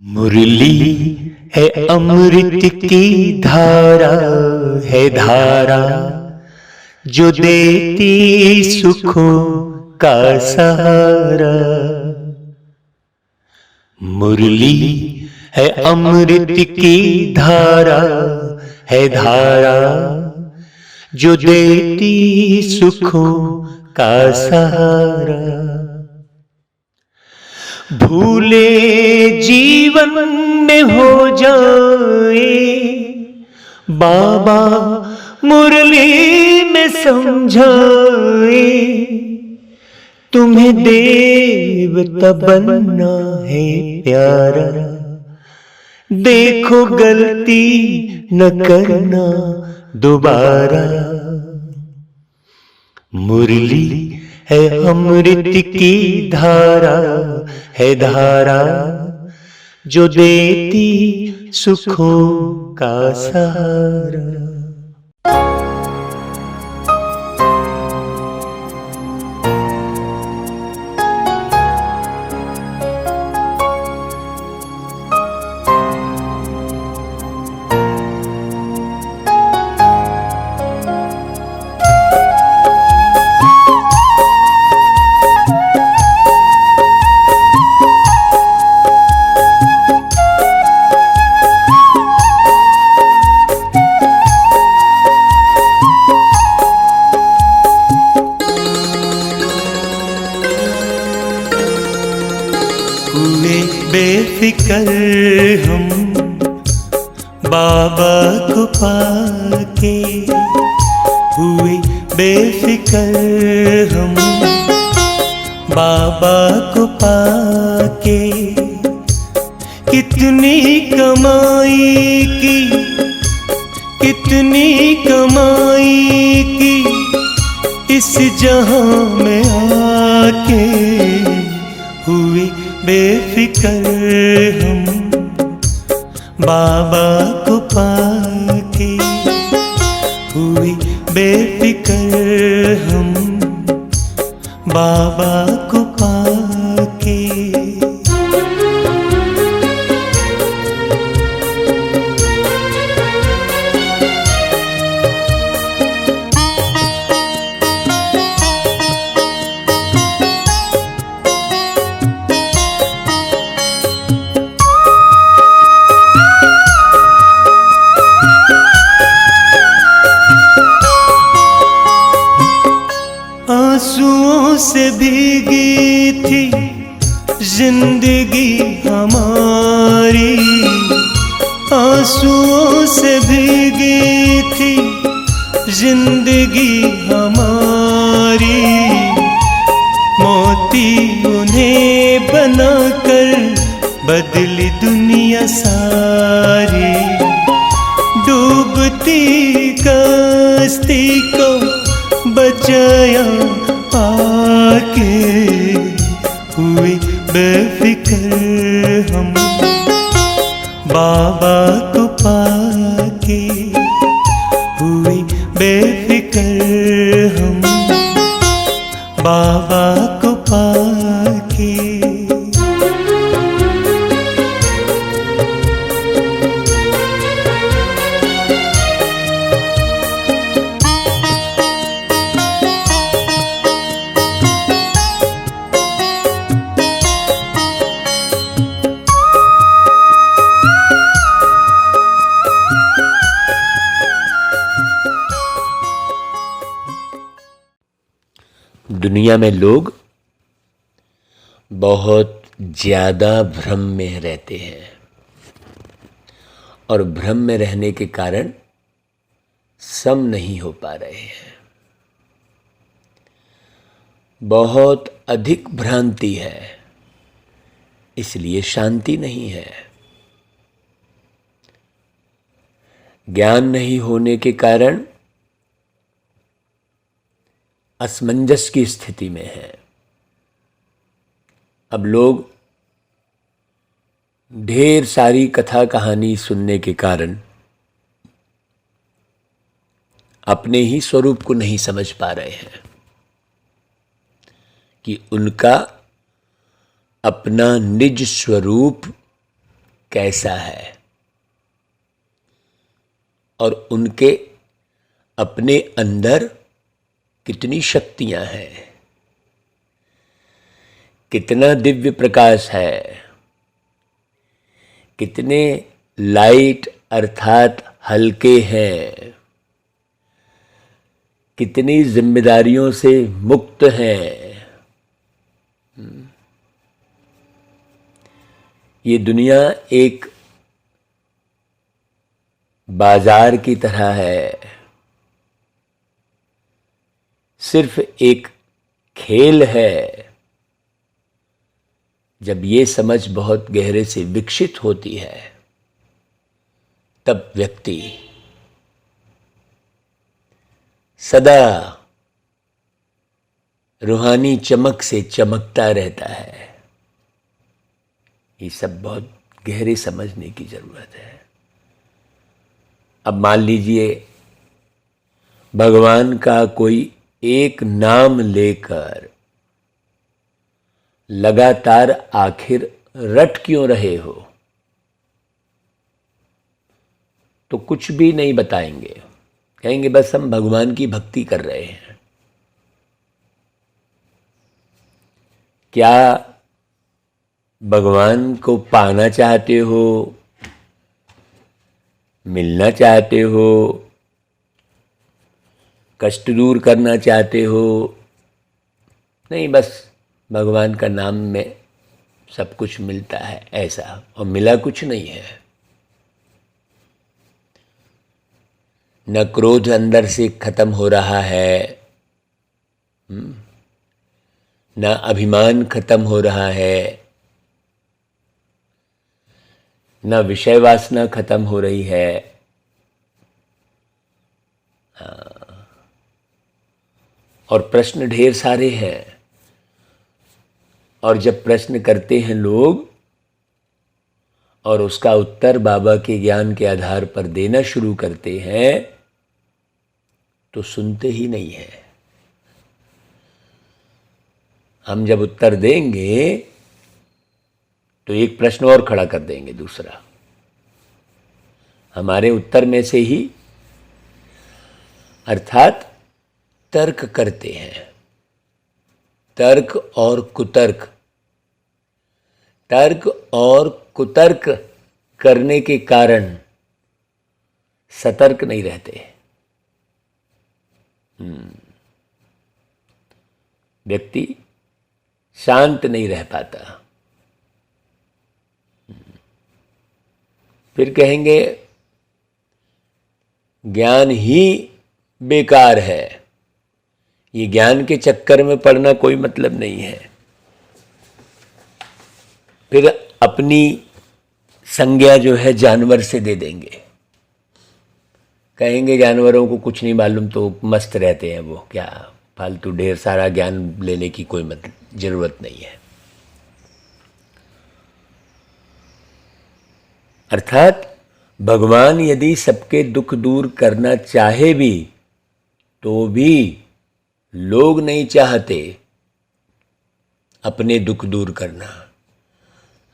मुरली है अमृत की धारा, है धारा जो देती सुखों का सहारा। मुरली है अमृत की धारा, है धारा जो देती सुखों का सहारा। भूले जीवन में हो जाए बाबा मुरली में समझाए, तुम्हें देवता बनना है प्यारा, देखो गलती न करना दोबारा। मुरली है अमृत की धारा, है धारा जो देती सुखों का सहारा। बेफिकर हम बाबा को पाके, हुए बेफिकर हम बाबा को पाके। कितनी कमाई की, कितनी कमाई की इस जहां में आके, हुए बेफिकर हम बाबा को पाके। हुए बेफिकर हम बाबा को पाके। आंसुओं से भीगी थी जिंदगी हमारी, आंसुओं से भीगी थी जिंदगी हमारी। मोती उन्हें बनाकर बदली दुनिया सारी, डूबती कश्ती को बचाया आके। हुए बेफिकर हम बाबा को पाके। हुए बेफिकर हम बाबा को पाके। दुनिया में लोग बहुत ज्यादा भ्रम में रहते हैं, और भ्रम में रहने के कारण सम नहीं हो पा रहे हैं। बहुत अधिक भ्रांति है, इसलिए शांति नहीं है। ज्ञान नहीं होने के कारण असमंजस की स्थिति में है। अब लोग ढेर सारी कथा कहानी सुनने के कारण अपने ही स्वरूप को नहीं समझ पा रहे हैं कि उनका अपना निज स्वरूप कैसा है और उनके अपने अंदर कितनी शक्तियां हैं, कितना दिव्य प्रकाश है, कितने लाइट अर्थात हल्के हैं, कितनी जिम्मेदारियों से मुक्त हैं। ये दुनिया एक बाजार की तरह है, सिर्फ एक खेल है। जब ये समझ बहुत गहरे से विकसित होती है तब व्यक्ति सदा रूहानी चमक से चमकता रहता है। ये सब बहुत गहरे समझने की जरूरत है। अब मान लीजिए भगवान का कोई एक नाम लेकर लगातार आखिर रट क्यों रहे हो, तो कुछ भी नहीं बताएंगे, कहेंगे बस हम भगवान की भक्ति कर रहे हैं। क्या भगवान को पाना चाहते हो, मिलना चाहते हो, कष्ट दूर करना चाहते हो? नहीं, बस भगवान का नाम में सब कुछ मिलता है ऐसा, और मिला कुछ नहीं है। न क्रोध अंदर से खत्म हो रहा है, न अभिमान खत्म हो रहा है, न विषय वासना खत्म हो रही है। और प्रश्न ढेर सारे हैं, और जब प्रश्न करते हैं लोग और उसका उत्तर बाबा के ज्ञान के आधार पर देना शुरू करते हैं तो सुनते ही नहीं है। हम जब उत्तर देंगे तो एक प्रश्न और खड़ा कर देंगे, दूसरा। हमारे उत्तर में से ही अर्थात तर्क करते हैं, तर्क और कुतर्क। तर्क और कुतर्क करने के कारण सतर्क नहीं रहते। व्यक्ति शांत नहीं रह पाता। फिर कहेंगे ज्ञान ही बेकार है, ये ज्ञान के चक्कर में पड़ना कोई मतलब नहीं है। फिर अपनी संज्ञा जो है जानवर से दे देंगे, कहेंगे जानवरों को कुछ नहीं मालूम तो मस्त रहते हैं, वो क्या फालतू ढेर सारा ज्ञान लेने की कोई मतलब जरूरत नहीं है। अर्थात भगवान यदि सबके दुख दूर करना चाहे भी तो भी लोग नहीं चाहते अपने दुख दूर करना।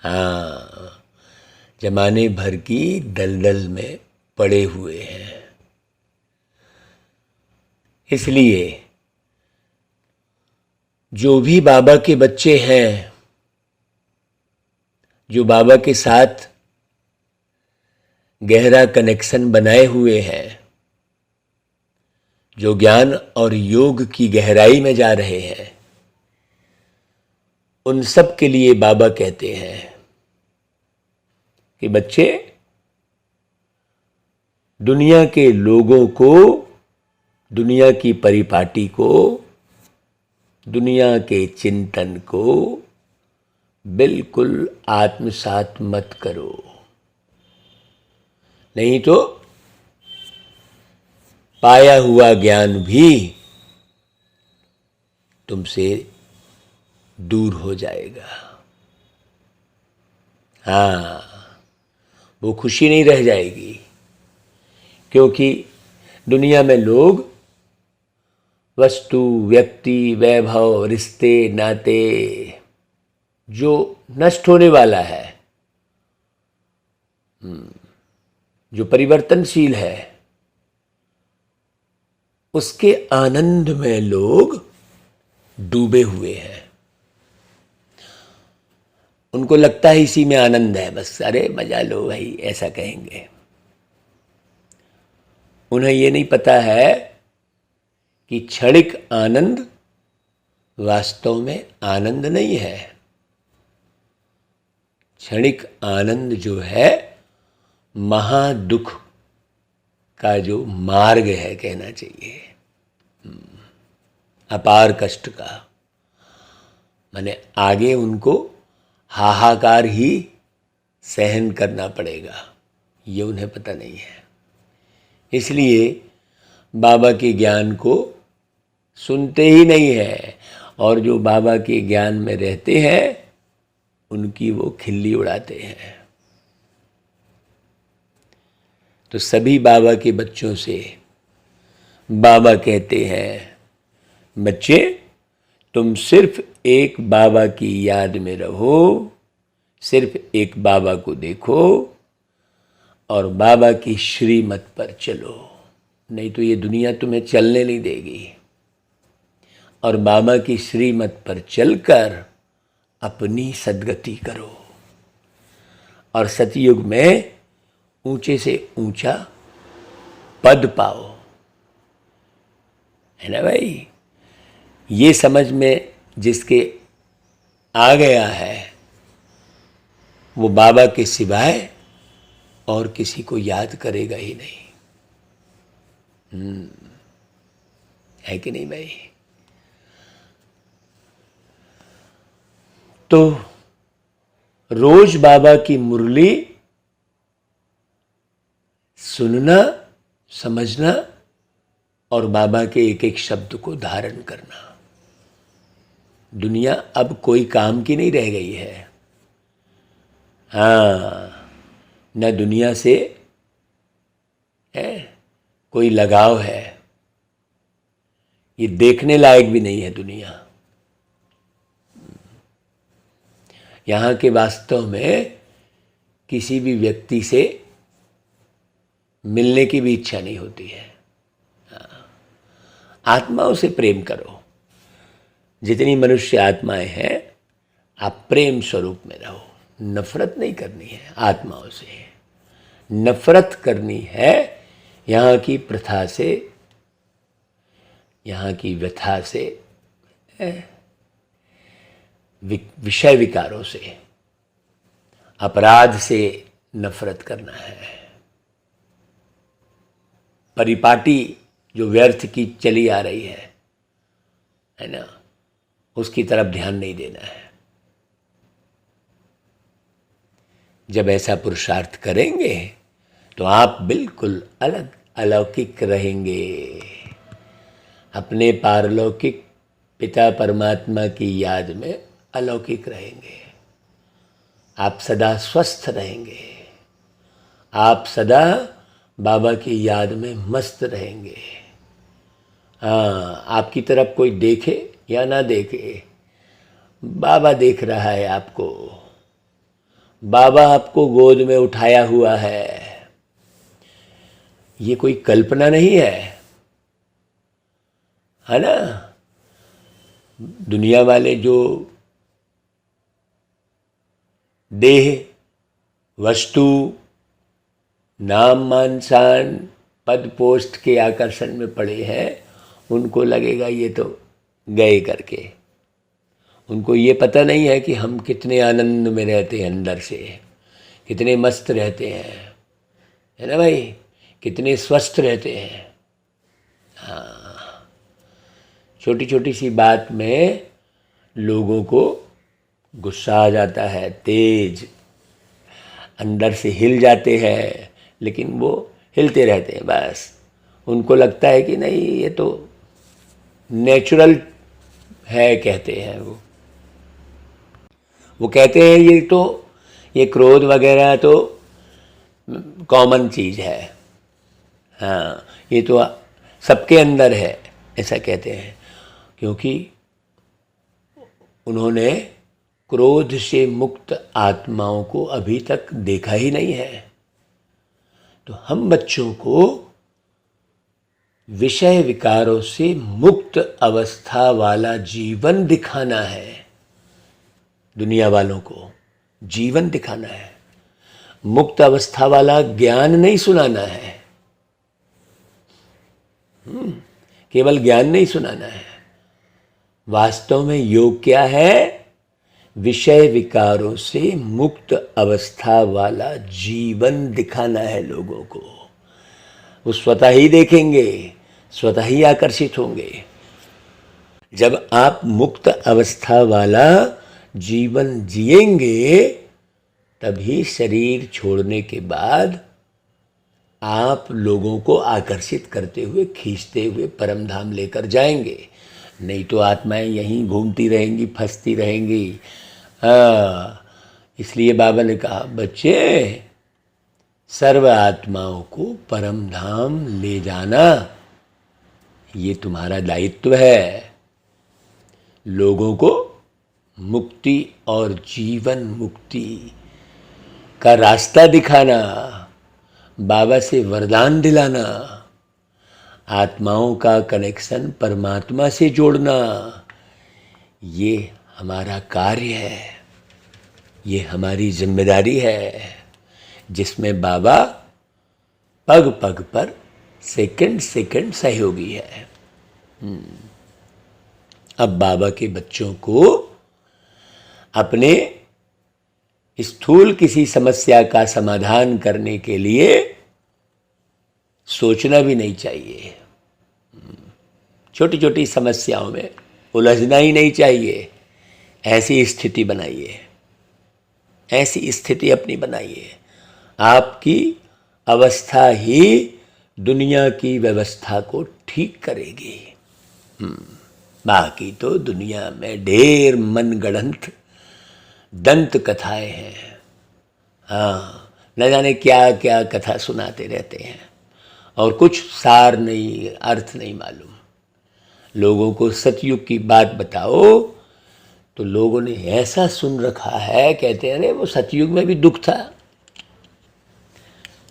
हाँ, जमाने भर की दलदल में पड़े हुए हैं। इसलिए जो भी बाबा के बच्चे हैं, जो बाबा के साथ गहरा कनेक्शन बनाए हुए हैं, जो ज्ञान और योग की गहराई में जा रहे हैं, उन सब के लिए बाबा कहते हैं कि बच्चे, दुनिया के लोगों को, दुनिया की परिपाटी को, दुनिया के चिंतन को बिल्कुल आत्मसात मत करो, नहीं तो पाया हुआ ज्ञान भी तुमसे दूर हो जाएगा। हाँ, वो खुशी नहीं रह जाएगी, क्योंकि दुनिया में लोग वस्तु, व्यक्ति, वैभव, रिश्ते, नाते जो नष्ट होने वाला है जो परिवर्तनशील है, उसके आनंद में लोग डूबे हुए हैं। उनको लगता है इसी में आनंद है, बस अरे मजा लो भाई, ऐसा कहेंगे। उन्हें ये नहीं पता है कि क्षणिक आनंद वास्तव में आनंद नहीं है। क्षणिक आनंद जो है महादुख का जो मार्ग है, कहना चाहिए, अपार कष्ट का। माने आगे उनको हाहाकार ही सहन करना पड़ेगा, ये उन्हें पता नहीं है। इसलिए बाबा के ज्ञान को सुनते ही नहीं है, और जो बाबा के ज्ञान में रहते हैं उनकी वो खिल्ली उड़ाते हैं। तो सभी बाबा के बच्चों से बाबा कहते हैं, बच्चे तुम सिर्फ एक बाबा की याद में रहो, सिर्फ एक बाबा को देखो और बाबा की श्रीमत पर चलो, नहीं तो ये दुनिया तुम्हें चलने नहीं देगी। और बाबा की श्रीमत पर चलकर अपनी सद्गति करो और सतयुग में ऊंचे से ऊंचा पद पाओ, है ना भाई। ये समझ में जिसके आ गया है वो बाबा के सिवाय और किसी को याद करेगा ही नहीं। है कि नहीं भाई। तो रोज बाबा की मुरली सुनना, समझना और बाबा के एक एक शब्द को धारण करना। दुनिया अब कोई काम की नहीं रह गई है। हाँ, न दुनिया से है कोई लगाव है, ये देखने लायक भी नहीं है दुनिया। यहाँ के वास्तव में किसी भी व्यक्ति से मिलने की भी इच्छा नहीं होती है। आत्माओं से प्रेम करो। जितनी मनुष्य आत्माएं हैं, आप प्रेम स्वरूप में रहो। नफरत नहीं करनी है आत्माओं से, नफरत करनी है यहाँ की प्रथा से, यहाँ की व्यथा से, विषय विकारों से, अपराध से नफरत करना है। परिपाटी जो व्यर्थ की चली आ रही है ना, उसकी तरफ ध्यान नहीं देना है। जब ऐसा पुरुषार्थ करेंगे तो आप बिल्कुल अलग अलौकिक रहेंगे। अपने पारलौकिक पिता परमात्मा की याद में अलौकिक रहेंगे। आप सदा स्वस्थ रहेंगे। आप सदा बाबा की याद में मस्त रहेंगे। हाँ, आपकी तरफ कोई देखे या ना देखे, बाबा देख रहा है आपको। बाबा आपको गोद में उठाया हुआ है। ये कोई कल्पना नहीं है ना। दुनिया वाले जो देह, वस्तु, नाम, मान, शान, पद पोस्ट के आकर्षण में पड़े हैं, उनको लगेगा ये तो गए करके। उनको ये पता नहीं है कि हम कितने आनंद में रहते हैं, अंदर से कितने मस्त रहते हैं, है ना भाई, कितने स्वस्थ रहते हैं। हाँ, छोटी छोटी सी बात में लोगों को गुस्सा आ जाता है, तेज अंदर से हिल जाते हैं, लेकिन वो हिलते रहते हैं बस। उनको लगता है कि नहीं ये तो नेचुरल है, कहते हैं वो कहते हैं ये क्रोध वगैरह तो कॉमन चीज़ है। हाँ, ये तो सबके अंदर है, ऐसा कहते हैं, क्योंकि उन्होंने क्रोध से मुक्त आत्माओं को अभी तक देखा ही नहीं है। तो हम बच्चों को विषय विकारों से मुक्त अवस्था वाला जीवन दिखाना है, दुनिया वालों को जीवन दिखाना है, मुक्त अवस्था वाला ज्ञान नहीं सुनाना है। केवल ज्ञान नहीं सुनाना है। वास्तव में योग क्या है? विषय विकारों से मुक्त अवस्था वाला जीवन दिखाना है लोगों को। वो स्वतः ही देखेंगे, स्वतः ही आकर्षित होंगे। जब आप मुक्त अवस्था वाला जीवन जिएंगे, तभी शरीर छोड़ने के बाद आप लोगों को आकर्षित करते हुए, खींचते हुए परम धाम लेकर जाएंगे। नहीं तो आत्माएं यहीं घूमती रहेंगी, फंसती रहेंगी। इसलिए बाबा ने कहा, बच्चे, सर्व आत्माओं को परम धाम ले जाना ये तुम्हारा दायित्व है। लोगों को मुक्ति और जीवन मुक्ति का रास्ता दिखाना, बाबा से वरदान दिलाना, आत्माओं का कनेक्शन परमात्मा से जोड़ना, ये हमारा कार्य है, ये हमारी जिम्मेदारी है, जिसमें बाबा पग पग पर सेकंड सेकंड सहयोगी है। अब बाबा के बच्चों को अपने स्थूल किसी समस्या का समाधान करने के लिए सोचना भी नहीं चाहिए। छोटी छोटी समस्याओं में उलझना ही नहीं चाहिए। ऐसी स्थिति बनाइए, ऐसी स्थिति अपनी बनाइए। आपकी अवस्था ही दुनिया की व्यवस्था को ठीक करेगी। बाकी तो दुनिया में ढेर मनगढ़ंत दंत कथाएं हैं। न जाने क्या क्या कथा सुनाते रहते हैं और कुछ सार नहीं, अर्थ नहीं मालूम। लोगों को सतयुग की बात बताओ तो लोगों ने ऐसा सुन रखा है, कहते हैं अरे वो सतयुग में भी दुख था।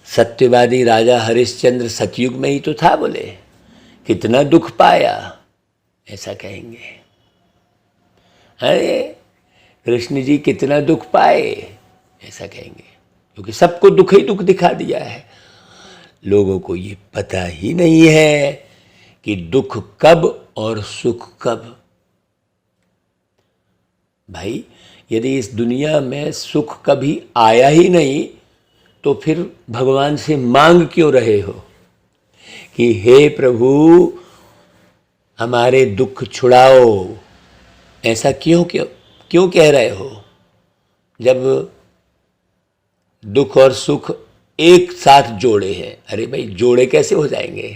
सत्यवादी राजा हरिश्चंद्र सतयुग में ही तो था, बोले कितना दुख पाया, ऐसा कहेंगे। अरे कृष्ण जी कितना दुख पाए, ऐसा कहेंगे, क्योंकि सबको दुख ही दुख दिखा दिया है। लोगों को ये पता ही नहीं है कि दुख कब और सुख कब। भाई, यदि इस दुनिया में सुख कभी आया ही नहीं तो फिर भगवान से मांग क्यों रहे हो कि हे प्रभु हमारे दुख छुड़ाओ? ऐसा क्यों कह रहे हो जब दुख और सुख एक साथ जोड़े हैं? अरे भाई, जोड़े कैसे हो जाएंगे?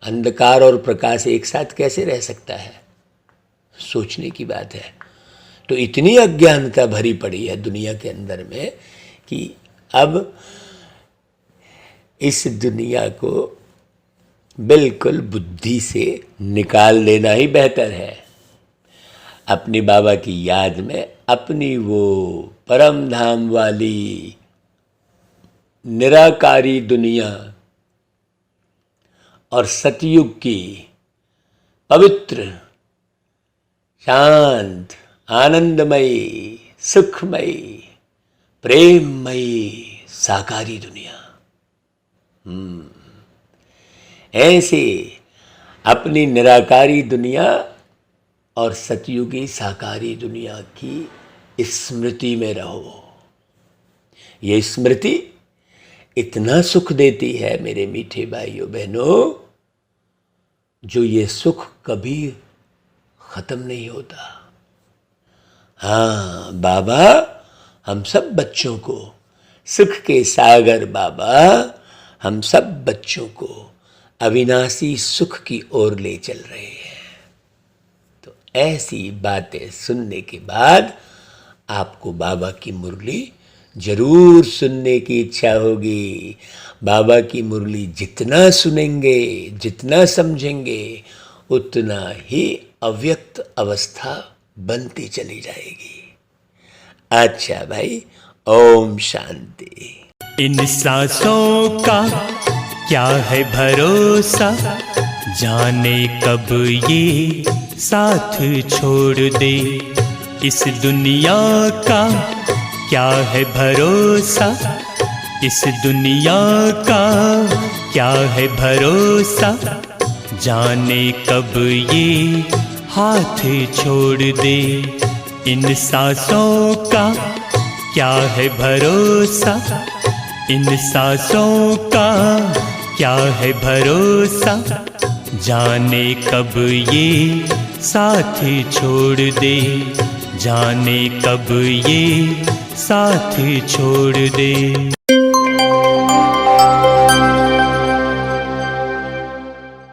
अंधकार और प्रकाश एक साथ कैसे रह सकता है? सोचने की बात है। तो इतनी अज्ञानता भरी पड़ी है दुनिया के अंदर में कि अब इस दुनिया को बिल्कुल बुद्धि से निकाल देना ही बेहतर है। अपनी बाबा की याद में अपनी वो परम धाम वाली निराकारी दुनिया और सतयुग की पवित्र, शांत, आनंदमयी, सुखमयी, प्रेममयी साकारी दुनिया, ऐसे अपनी निराकारी दुनिया और सतयुगी साकारी दुनिया की स्मृति में रहो। ये स्मृति इतना सुख देती है मेरे मीठे भाइयों बहनों, जो ये सुख कभी खत्म नहीं होता। हाँ, बाबा हम सब बच्चों को, सुख के सागर बाबा हम सब बच्चों को अविनाशी सुख की ओर ले चल रहे हैं। तो ऐसी बातें सुनने के बाद आपको बाबा की मुरली जरूर सुनने की इच्छा होगी। बाबा की मुरली जितना सुनेंगे, जितना समझेंगे, उतना ही अव्यक्त अवस्था बनती चली जाएगी। अच्छा भाई, ओम शांति। इन सांसों का क्या है भरोसा, जाने कब ये साथ छोड़ दे। इस दुनिया का क्या है भरोसा, इस दुनिया का क्या है भरोसा, जाने कब ये हाथ छोड़ दे। इन सांसों का क्या है भरोसा, इन सांसों का क्या है भरोसा, जाने कब ये साथ छोड़ दे, जाने कब ये साथ छोड़ दे।